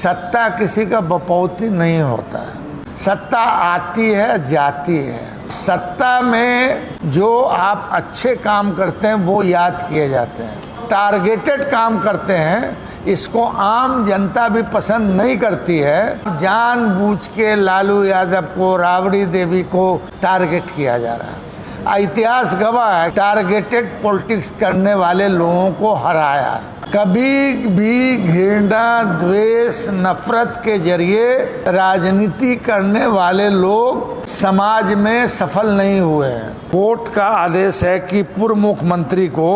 सत्ता किसी का बपौती नहीं होता है। सत्ता आती है, जाती है। सत्ता में जो आप अच्छे काम करते हैं वो याद किए जाते हैं। टारगेटेड काम करते हैं, इसको आम जनता भी पसंद नहीं करती है। जानबूझ के लालू यादव को, राबड़ी देवी को टारगेट किया जा रहा है। इतिहास गवाह है, टारगेटेड पॉलिटिक्स करने वाले लोगों को हराया। कभी भी घृणा, द्वेष, नफरत के जरिए राजनीति करने वाले लोग समाज में सफल नहीं हुए हैं। कोर्ट का आदेश है कि पूर्व मुख्यमंत्री को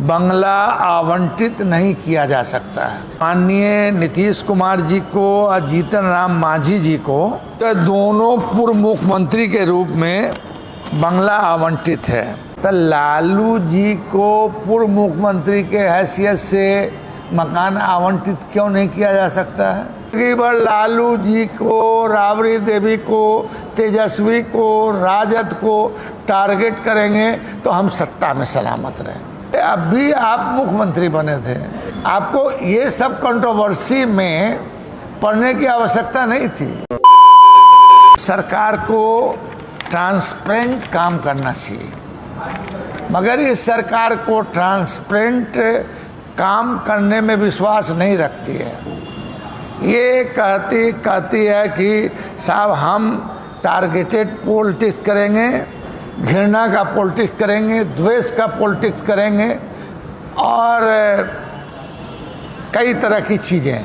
बंगला आवंटित नहीं किया जा सकता है। माननीय नीतीश कुमार जी को और जीतन राम मांझी जी को दोनों पूर्व मुख्यमंत्री के रूप में बंगला आवंटित है। तो लालू जी को पूर्व मुख्यमंत्री के हैसियत से मकान आवंटित क्यों नहीं किया जा सकता है? कई बार लालू जी को, राबड़ी देवी को, तेजस्वी को, राजद को टारगेट करेंगे तो हम सत्ता में सलामत रहें। अभी आप मुख्यमंत्री बने थे, आपको ये सब कंट्रोवर्सी में पढ़ने की आवश्यकता नहीं थी। सरकार को ट्रांसपेरेंट काम करना चाहिए, मगर इस सरकार को ट्रांसपेरेंट काम करने में विश्वास नहीं रखती है। ये कहती है कि साहब हम टारगेटेड पॉलिटिक्स करेंगे, घृणा का पॉलिटिक्स करेंगे, द्वेष का पॉलिटिक्स करेंगे और कई तरह की चीज़ें।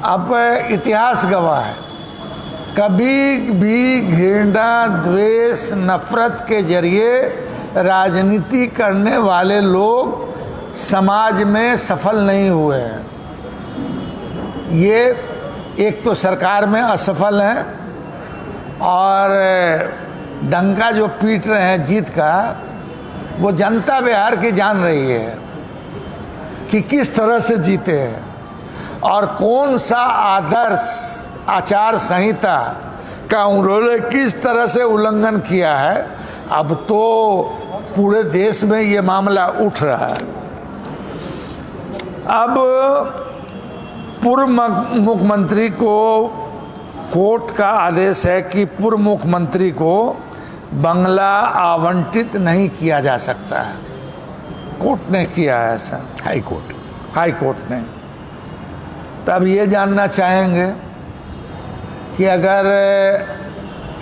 अब इतिहास गवाह है, कभी भी घृणा, द्वेष, नफरत के जरिए राजनीति करने वाले लोग समाज में सफल नहीं हुए हैं। ये एक तो सरकार में असफल हैं और डंका जो पीट रहे हैं जीत का, वो जनता बिहार की जान रही है कि किस तरह से जीते हैं और कौन सा आदर्श आचार संहिता का उन्होंने किस तरह से उल्लंघन किया है। अब तो पूरे देश में ये मामला उठ रहा है। अब पूर्व मुख्यमंत्री को कोर्ट का आदेश है कि पूर्व मुख्यमंत्री को बंगला आवंटित नहीं किया जा सकता है। कोर्ट ने किया है ऐसा, हाई कोर्ट ने। तब ये जानना चाहेंगे कि अगर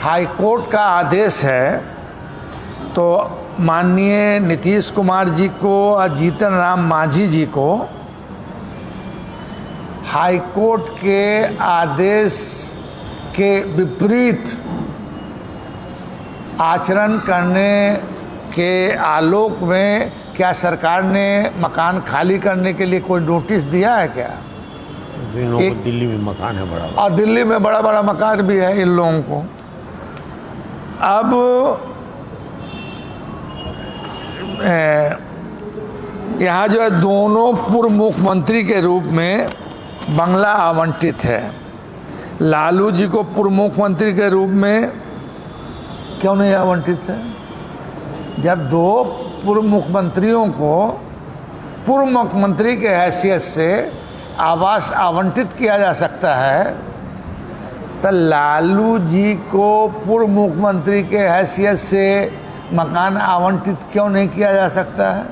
हाई कोर्ट का आदेश है तो माननीय नीतीश कुमार जी को और जीतन राम मांझी जी को हाई कोर्ट के आदेश के विपरीत आचरण करने के आलोक में क्या सरकार ने मकान खाली करने के लिए कोई नोटिस दिया है क्या? दिल्ली में मकान है बड़ा, और दिल्ली में बड़ा बड़ा मकान भी है इन लोगों को। अब यहाँ जो है दोनों पूर्व मुख्यमंत्री के रूप में बंगला आवंटित है। लालू जी को पूर्व मुख्यमंत्री के रूप में क्यों नहीं आवंटित है? जब दो पूर्व मुख्यमंत्रियों को पूर्व मुख्यमंत्री के हैसियत से आवास आवंटित किया जा सकता है, तो लालू जी को पूर्व मुख्यमंत्री के हैसियत से मकान आवंटित क्यों नहीं किया जा सकता है?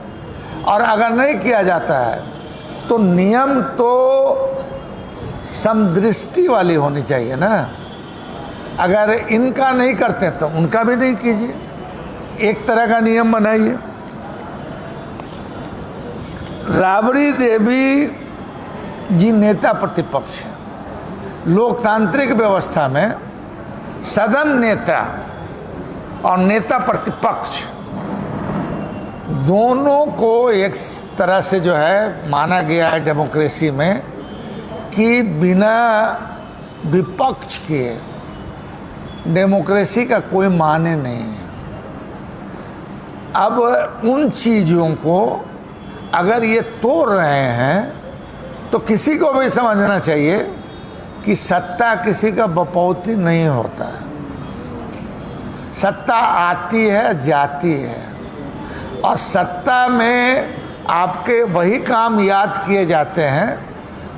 और अगर नहीं किया जाता है तो नियम तो समदृष्टि वाली होनी चाहिए ना। अगर इनका नहीं करते तो उनका भी नहीं कीजिए, एक तरह का नियम बनाइए। राबड़ी देवी जी नेता प्रतिपक्ष है। लोकतांत्रिक व्यवस्था में सदन नेता और नेता प्रतिपक्ष दोनों को एक तरह से जो है माना गया है डेमोक्रेसी में कि बिना विपक्ष के डेमोक्रेसी का कोई माने नहीं है। अब उन चीज़ों को अगर ये तोड़ रहे हैं तो किसी को भी समझना चाहिए कि सत्ता किसी का बपौती नहीं होता है। सत्ता आती है, जाती है, और सत्ता में आपके वही काम याद किए जाते हैं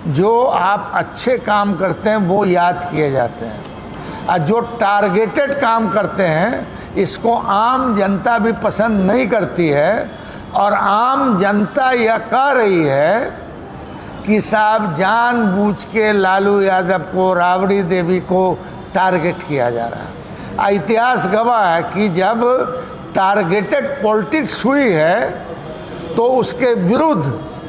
जो आप अच्छे काम करते हैं वो याद किए जाते हैं, और जो टारगेटेड काम करते हैं इसको आम जनता भी पसंद नहीं करती है। और आम जनता यह कह रही है कि साहब जानबूझ के लालू यादव को, राबड़ी देवी को टारगेट किया जा रहा है। इतिहास गवाह है कि जब टारगेटेड पॉलिटिक्स हुई है तो उसके विरुद्ध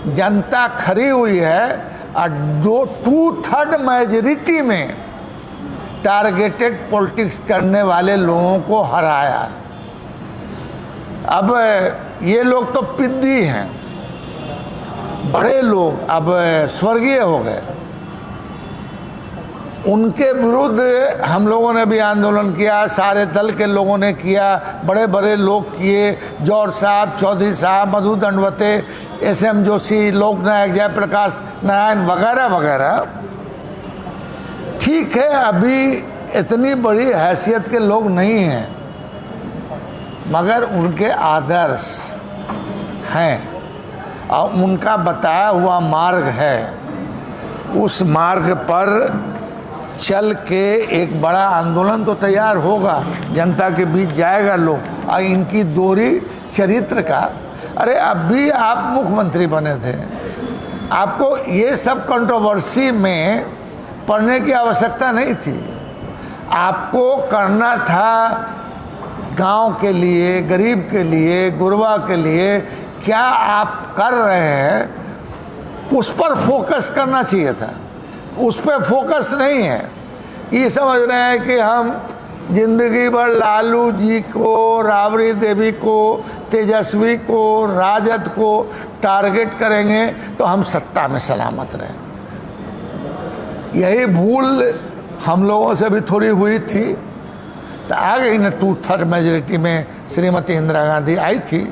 जनता खड़ी हुई है और 2/3 मेजॉरिटी में टारगेटेड पॉलिटिक्स करने वाले लोगों को हराया। अब ये लोग तो पिद्दी हैं, बड़े लोग अब स्वर्गीय हो गए, उनके विरुद्ध हम लोगों ने भी आंदोलन किया, सारे दल के लोगों ने किया, बड़े बड़े लोग किए, जौहर साहब, चौधरी साहब, मधु दंडवते, SM जोशी, लोकनायक जयप्रकाश नारायण वगैरह वगैरह। ठीक है, अभी इतनी बड़ी हैसियत के लोग नहीं हैं, मगर उनके आदर्श हैं और उनका बताया हुआ मार्ग है, उस मार्ग पर चल के एक बड़ा आंदोलन तो तैयार होगा, जनता के बीच जाएगा लोग। और इनकी दोहरी चरित्र का, अरे अभी आप मुख्यमंत्री बने थे, आपको ये सब कंट्रोवर्सी में पढ़ने की आवश्यकता नहीं थी। आपको करना था गांव के लिए, गरीब के लिए, गुरबा के लिए क्या आप कर रहे हैं उस पर फोकस करना चाहिए था। उस पर फोकस नहीं है। ये समझ रहे हैं कि हम जिंदगी भर लालू जी को, राबड़ी देवी को, तेजस्वी को, राजद को टारगेट करेंगे तो हम सत्ता में सलामत रहें। यही भूल हम लोगों से भी थोड़ी हुई थी, तो आ गई ना 2/3 मेजॉरिटी में श्रीमती इंदिरा गांधी आई थी।